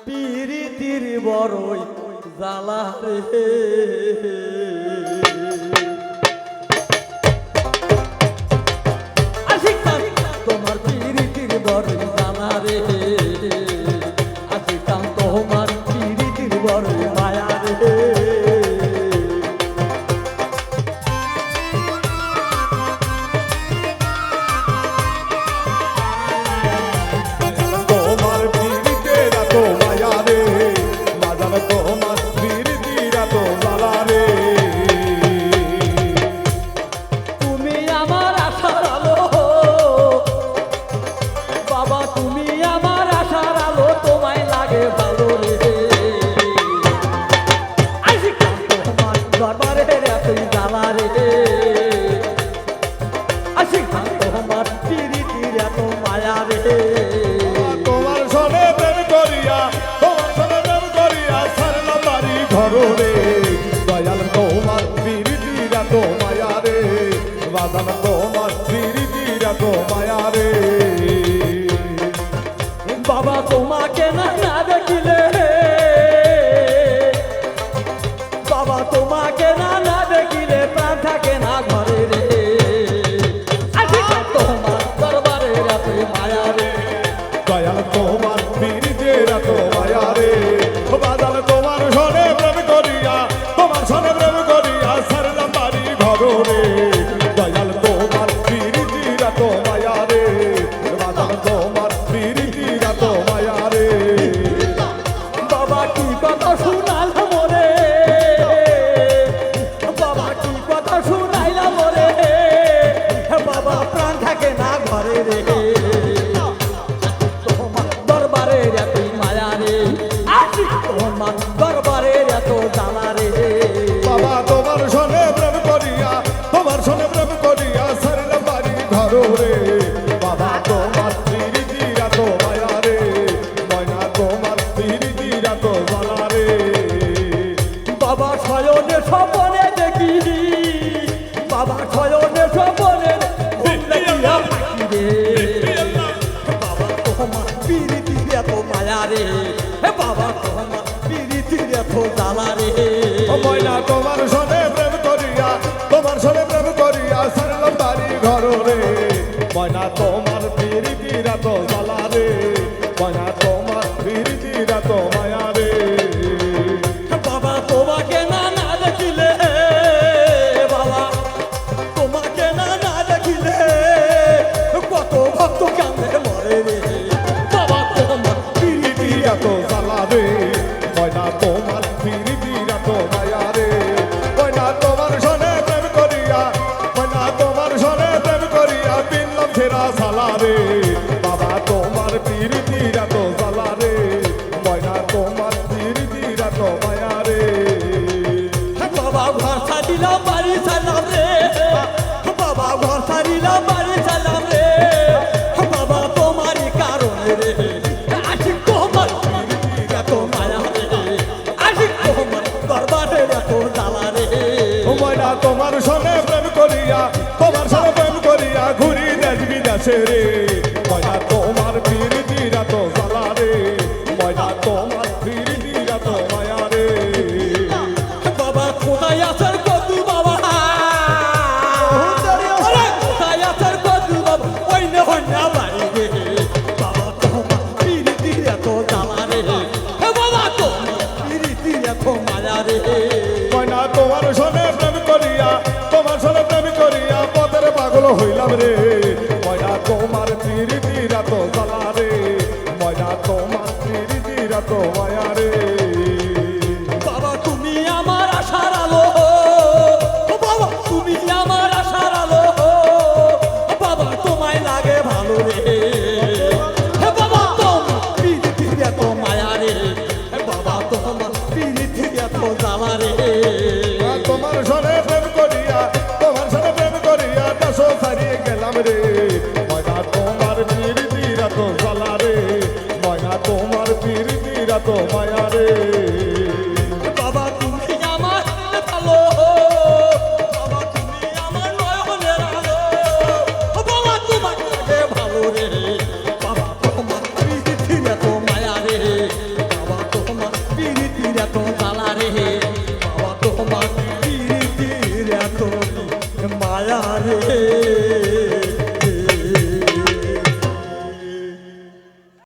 পিরিতির বড়ই জ্বালা রে আশিকান তোমার পিরিতির বড়ই জ্বালা রে আশিকান তোমার পিরিতির বড়ই মায়া রে বাবা তোমাকে না না দেখিলে বাবা তোমাকে না না দেখিলে প্রাণ থাকে না ঘরে রে তোমার দরবারে এত মায়া রে দয়াল তোমার পিরিতের এত মায়া রে বাজাল তোমার সনে প্রেম করিয়া তোমার সনে প্রেম করিয়া সারলাম বাড়ি ঘর রে দয়াল তোমার পিরিতের এত মায়া রে বাজাল তোমার পিরিতের এত মায়া রে বাবা কি কথা শুনাল মোরে বাবা কি কথা শুনাইলা মোরে বাবা প্রাণ থাকে না ঘরে রে তোমার দরবারে এত মায়া রে তোমার দরবারে এত জ্বালা রে বাবা তোমার সনে প্রেম করিয়া তোমার সনে প্রেম করিয়া সারলাম বাড়ি ঘর রে বাবা তোমার পিরিতের এত মায়া রে ময়না তোমার পিরিতের এত জ্বালা রে বাবা শয়নে স্বপনে দেখি বাবা শয়নে স্বপনে বাবা তোমার পিরিতির এত মায়া রে বাবা তোমার পিরিতির এত জ্বালা রে ময়না তোমার সনে প্রেম করিয়া তোমার সনে প্রেম করিয়া সারলাম বাড়ি ঘর রে ময়না তোমার পিরিতের এত জ্বালা রে ময়না তোমার পিরিতের এত মায়া রে বাবা তোমাকে না না দেখিলে বাবা তোমাকে না না দেখিলে কত ভক্ত কান্দে মরে রে বাবা তোমার পিরিতের এত জ্বালা রে ময়না তোমার পিরিতের এত মায়া রে ময়না তোমার সনে প্রেম করিয়া ময়না তোমার সনে প্রেম করিয়া পিনলাম ফেরা জ্বালা রে বাবা তোমার পিরিতের এত জ্বালা রে ময়না তোমার পিরিতের এত মায়া রে বাবা ঘর ছাড়িলাম বাড়ি ছাড়লাম রে বাবা ঘর ছাড়িলাম বাড়ি ছাড়লাম রে বাবা তোমারই কারণে রে আশিক তোমার এত মায়া রে আশিক তোমার দরবারে এত জ্বালা রে ময়না তোমার সনে প্রেম করিয়া তোমার সনে প্রেম করিয়া ঘুরি দেশ বিদেশে রে ময়না তোমার পিরিতের এত জ্বালা রে ময়না তোমার পিরিতের এত মায়া রে বাবা কোথায় আসার কদু বাবা কোথায় আসার কদু বাবা ওই না বাড়ি রে বাবা তোমার পিরিতির এত জ্বালা রে বাবা তোমার পিরিতির এত মায়া রে ময়না তোমার সনে প্রেম করিয়া তোমার সনে প্রেম করিয়া পথের পাগল হইলাম রে ময়না তোমার পিরিতের এত জ্বালা রে ময়না তোমার পিরিতের এত মায়া রে বাবা তুমি আমার আশার আলো বাবা তুমি আমার আশার আলো বাবা তোমায় লাগে ভালো রে বাবা তোমার পিরিতির এত মায়া রে বাবা তোমার পিরিতির এত জ্বালা রে তোমার সনে প্রেম করিয়া তোমার সনে প্রেম করিয়া দেশো ছাড়িয়ে গেলাম রে ময়না তোমার পিরিতের এত জ্বালা রে ময়না তোমার পিরিতের এত মায়া রে বাবা তুমি আমার ভালো বাবা তুমি আমার নয়নের আলো বাবা তোমার লাগে ভালো রে বাবা তোমার পিরিতির এত মায়া রে বাবা তোর মায়া রে